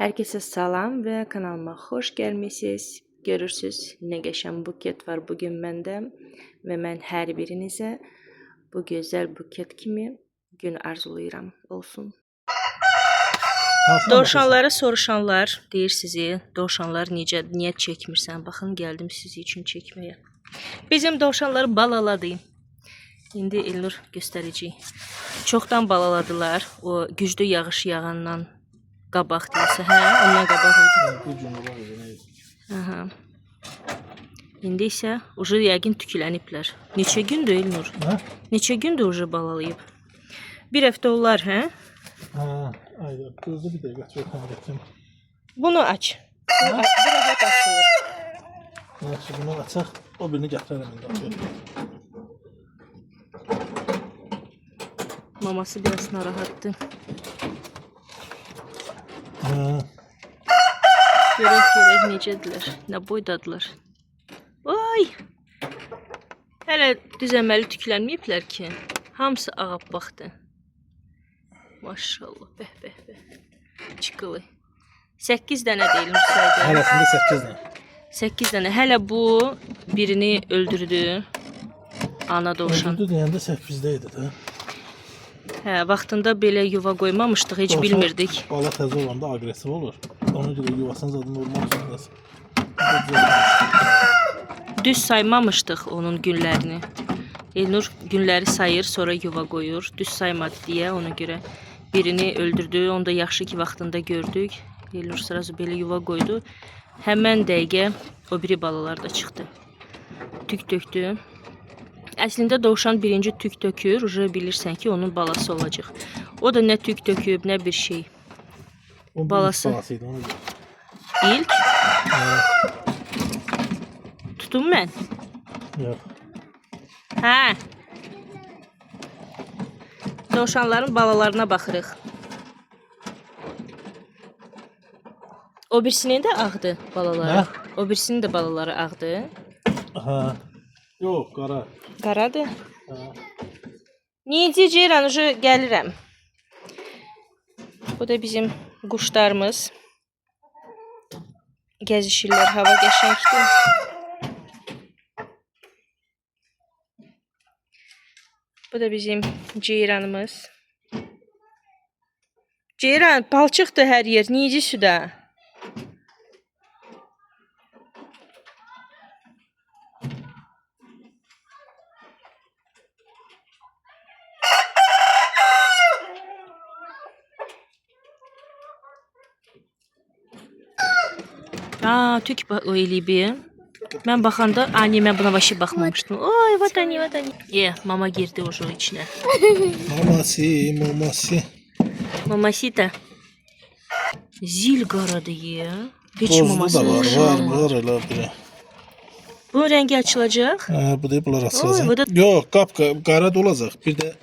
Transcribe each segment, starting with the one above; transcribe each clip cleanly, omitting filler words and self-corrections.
Herkese salam və kanalıma xoş gəlmisiniz. Görürsüz, nə qəşəng buket var bugün məndə və mən hər birinizə bu gözəl buket kimi gün arzulayıram olsun. Dovşanları soruşanlar deyir sizi, dovşanlar niyə çəkmirsən? Baxın, gəldim sizi üçün çəkməyə. Bizim dovşanları balaladı. İndi Elnur göstərəcək. Çoxdan balaladılar. O güclü yağış yağandan qabaq deyilsə, hə? Ondan qabaq idi. Aha. İndi isə ucu yəqin tüküləniblər. Neçə gündür Elnur? Hə? Neçə gündür ucu balalayıb? Bir həftə olar, hə? Hə, ayda. Gözlə bir dəqiqə çökəm gətirim. Bunu aç. Bu rahat açılır. Yaxşı, bunu açaq. O birini gətirərəm indi açıq. Maması biraz narahatdır. Görək necədirlər, nə boydadılar. Oy! Hələ düzəməli tüklənməyiblər ki, hamısı ağappaqdır. Maşallah, bəh. Çıxılı. 8 dənə deyilmiş saydı. Hələsində 8 dənə. 8 dənə. Hələ bu birini öldürdü. Ana dovşan. Öldürdü deyəndə 8-də idi də. Hə, vaxtında belə yuva qoymamışdıq, heç bilmirdik. Bala təzə olanda agresiv olur. Ona görə yuvasını zaten olmaq zorundasın. Düz saymamışdıq onun günlərini. Elnur günləri sayır, sonra yuva qoyur. Düz saymadı deyə ona görə birini öldürdü. Onu da yaxşı ki vaxtında gördük. Elnur sırası belə yuva qoydu. Həmən dəqiqə o biri balalar da çıxdı. Tük tökdü. Əslində dovşan birinci tük tökür, bilirsən ki onun balası olacaq. O da nə tük töküb, nə bir şey. Balası. İlk? Tutum mən? Yox. Hə. Dovşanların balalarına baxırıq. O birisinin də ağdı balaları. Hə? O birisinin də balaları ağdı. Hə. Yox, qara. Qaradır. Hə. Necə Ceyran, gəlirəm. Bu da bizim quşlarımız. Gəzişirlər, hava qəşəngdir. Bu da bizim ceyranımız. Ceyran, palçıqdır hər yer, necə suda? Tük o eləyib. Mən baxanda, mən buna başı baxmamışdım. Oy, vat ani. Mama girdi o içinə. Mamasi. Mamasita. Zil qaradır ya. Heç maması var elə biri. Bunun rəngi açılacaq? Hə, bu da bunlar açılacaq. Yox, qara da olacaq. Bir də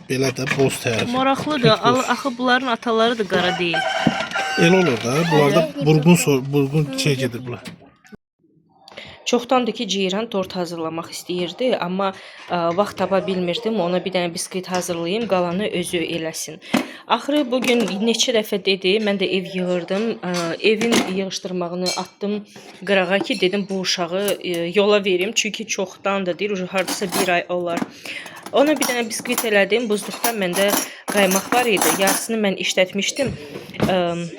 belə də boz tərif. Maraqlıdır. Axı bunların ataları da qara deyil. Elə olur da. Bunlarda burgun şey gedir bunlar. Çoxdandır ki, Ceyran tort hazırlamaq istəyirdi, amma vaxt tapa bilmirdim. Ona bir dənə biskvit hazırlayayım, qalanı özü eləsin. Axırı bugün neçə dəfə dedi, mən də ev yığırdım. Evin yığışdırmağını atdım qırağa ki, dedim bu uşağı yola verim. Çünki çoxdandır deyir, hardasa bir ay olar. Ona bir dənə biskvit elədim. Buzluqdan məndə qaymaq var idi. Yarısını mən işlətmişdim.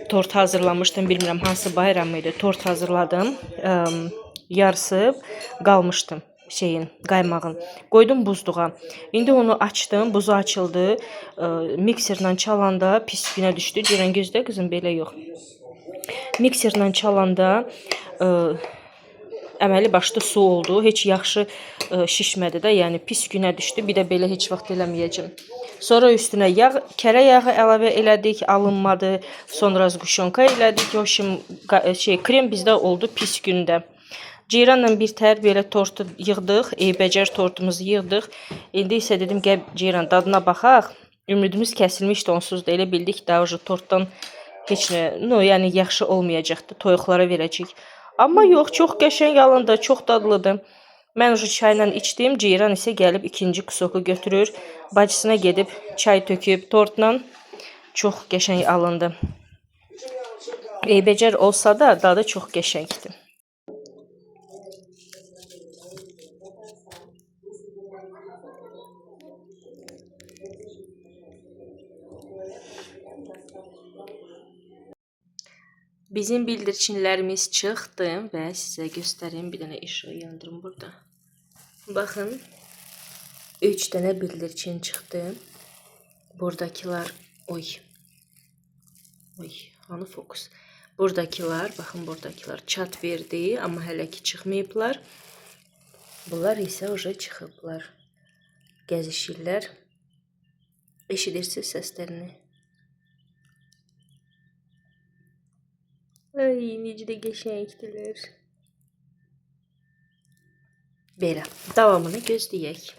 Tort hazırlamışdım. Bilmirəm hansı bayram idi. Tort hazırladım. Yarısı qalmışdım qaymağın. Qoydum buzluğa. İndi onu açdım, buzu açıldı. Mikserlə çalanda pis günə düşdü. Deyirəm gözlə qızım, belə yox. Mikserlə çalanda əməli başda su oldu. Heç yaxşı şişmədi də, yəni pis günə düşdü. Bir də belə heç vaxt eləməyəcəm. Sonra üstünə kərə yağı əlavə elədik, alınmadı. Sonra zğuşonka elədik. Krem bizdə oldu pis gündə. Ceyranla bir tər belə tortu yığdıq, eybəcər tortumuzu yığdıq. İndi isə dedim, gəl Ceyran dadına baxaq. Ümidimiz kəsilmişdi onsuz da, elə bildik daha tortdan heç nə, yəni yaxşı olmayacaqdı, toyuqlara verəcək. Amma yox, çox qəşəng alındı, çox dadlıdır. Mən çayla içdim, Ceyran isə gəlib ikinci kusoku götürür. Bacısına gedib çay töküb tortla. Çox qəşəng alındı. Eybəcər olsa da dadı çox qəşəngdir. Bizim bildirçinlərimiz çıxdı və sizə göstərim. Bir dənə işığı yandırım burada. Baxın, 3 dənə bildirçin çıxdı. Buradakılar, oy, hanı fokus? Buradakılar, baxın buradakılar çat verdi, amma hələ ki çıxmayıblar. Bunlar isə уже çıxıblar. Gəzişirlər. Eşidirsiniz səslərini. Ay, necə də qəşəngdirlər. Belə, davamını gözləyək.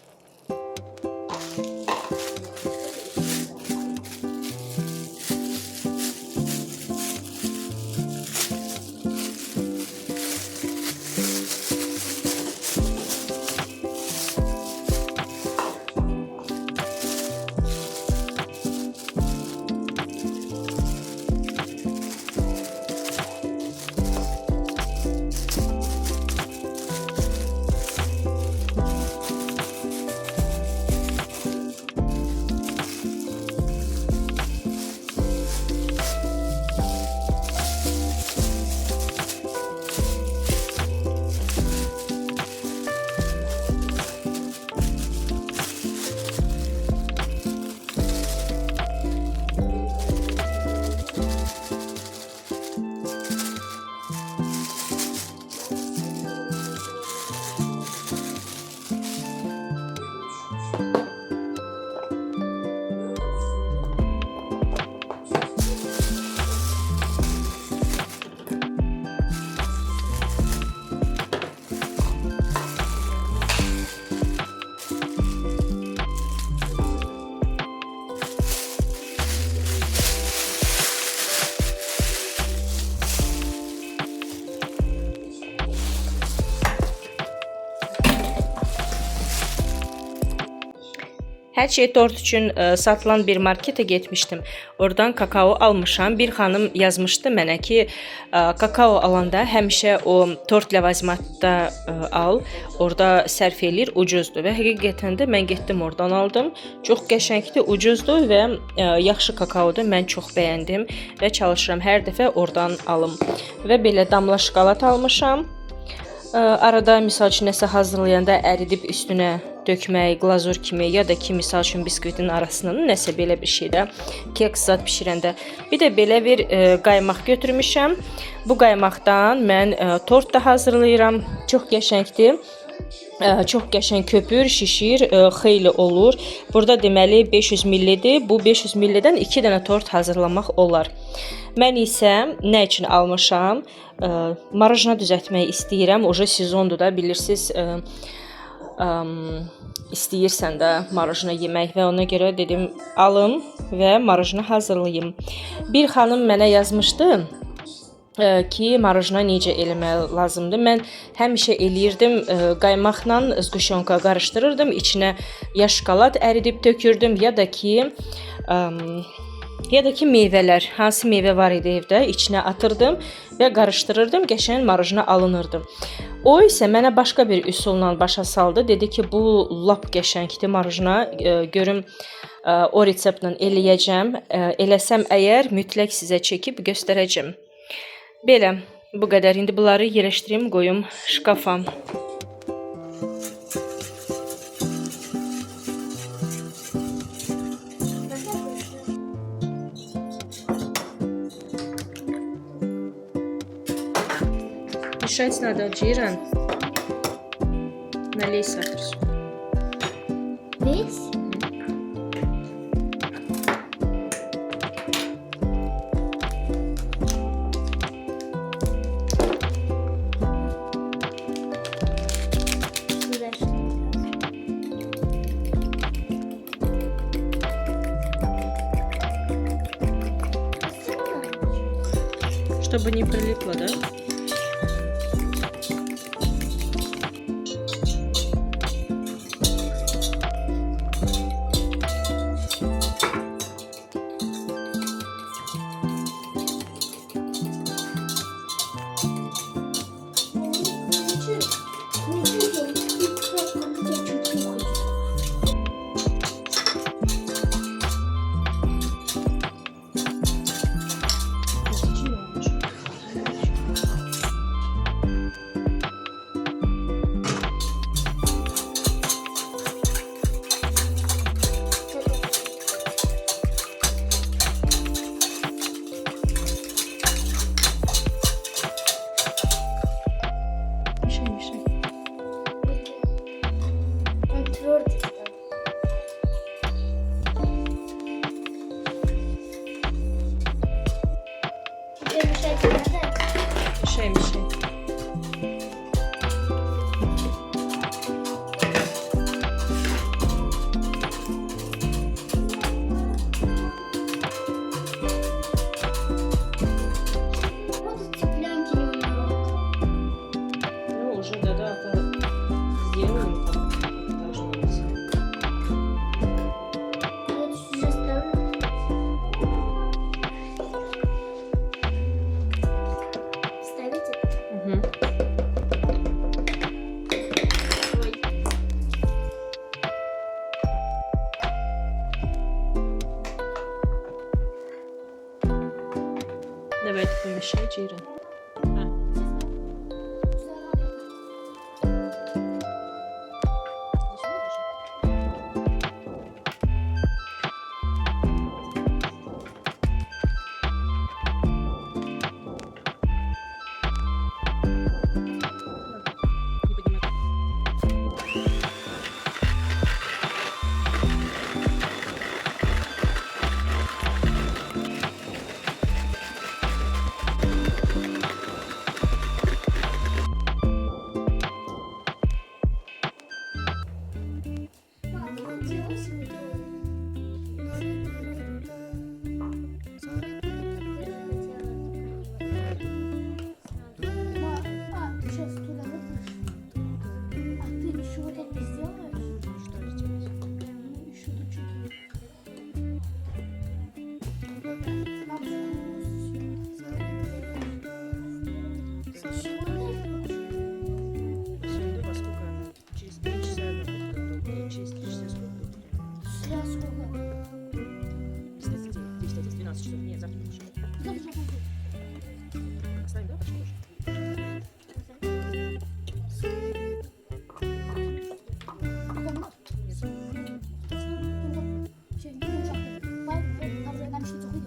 Hər şey tort üçün satılan bir markete getmişdim. Oradan kakao almışam. Bir xanım yazmışdı mənə ki, kakao alanda həmişə o tort ləvazimatda al. Orada sərf eləyir, ucuzdur və həqiqətən də mən getdim oradan aldım. Çox qəşəngdir, ucuzdur və yaxşı kakaodur. Mən çox bəyəndim və çalışıram hər dəfə oradan alım. Və belə damla şokolad almışam. Arada misal üçün nəsə hazırlayanda əridib üstünə dökmək, glazur kimi ya da ki misal üçün biskvitin arasına nəsə belə bir şeydə keks zad bişirəndə. Bir də belə bir qaymaq götürmüşəm. Bu qaymaqdan mən tort da hazırlayıram. Çox qəşəngdir. Çox qəşəng köpür, şişir, xeyli olur. Burada deməli 500 millidir. Bu 500 millidən 2 dənə tort hazırlamaq olar. Mən isə nə üçün almışam? Marajna düzəltmək istəyirəm. Oje sezondur da, bilirsiniz. İstəyirsən də marajna yemək və ona görə dedim alım və marajna hazırlayım. Bir xanım mənə yazmışdı ki, marajna necə eləmək lazımdır. Mən həmişə eləyirdim, qaymaqla zquşyonka qarışdırırdım, içinə ya şokolad əridib tökürdüm ya da ki meyvələr, hansı meyvə var idi evdə, içinə atırdım və qarışdırırdım, qəşəng marajna alınırdı. O isə mənə başqa bir üsulla başa saldı. Dedi ki, bu lap qəşəngdir marajna, görüm o reseptlə eləyəcəm. Eləsəm əgər mütləq sizə çəkib göstərəcəm. Belə, bu qədər. İndi bunları yerləşdirim, qoyum şkafa. Мешать надо джиран налей сахар. Весь? Чтобы не прилипло, да? Şeymiş şey. Вот цыпленки немного. Ну, уже да, сделаем там. Должно быть. Вот сейчас ставлю. Ставите? Угу. Ой. Давайте помешай, Джира. А. Не поднимай. Мама, ты как делаешь сегодня? Ты сейчас туда выпустишь? А ты еще вот это сделаешь? Что сделать? Ну, еще тут чуть-чуть. Мам, Сегодня во сколько она? Через 3 часа она будет готова. И через 3 часа сколько будет? сейчас сколько? 10, 11, 12 часов. Нет, завтра больше. Завтра будет. Оставим, да, почти уже?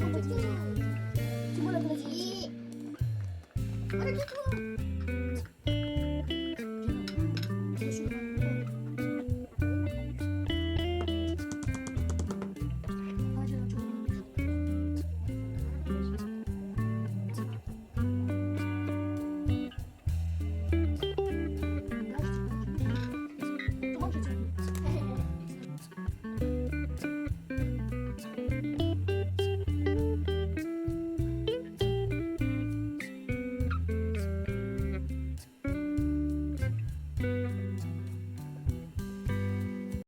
Подожди, Джира. Тем более, подожди.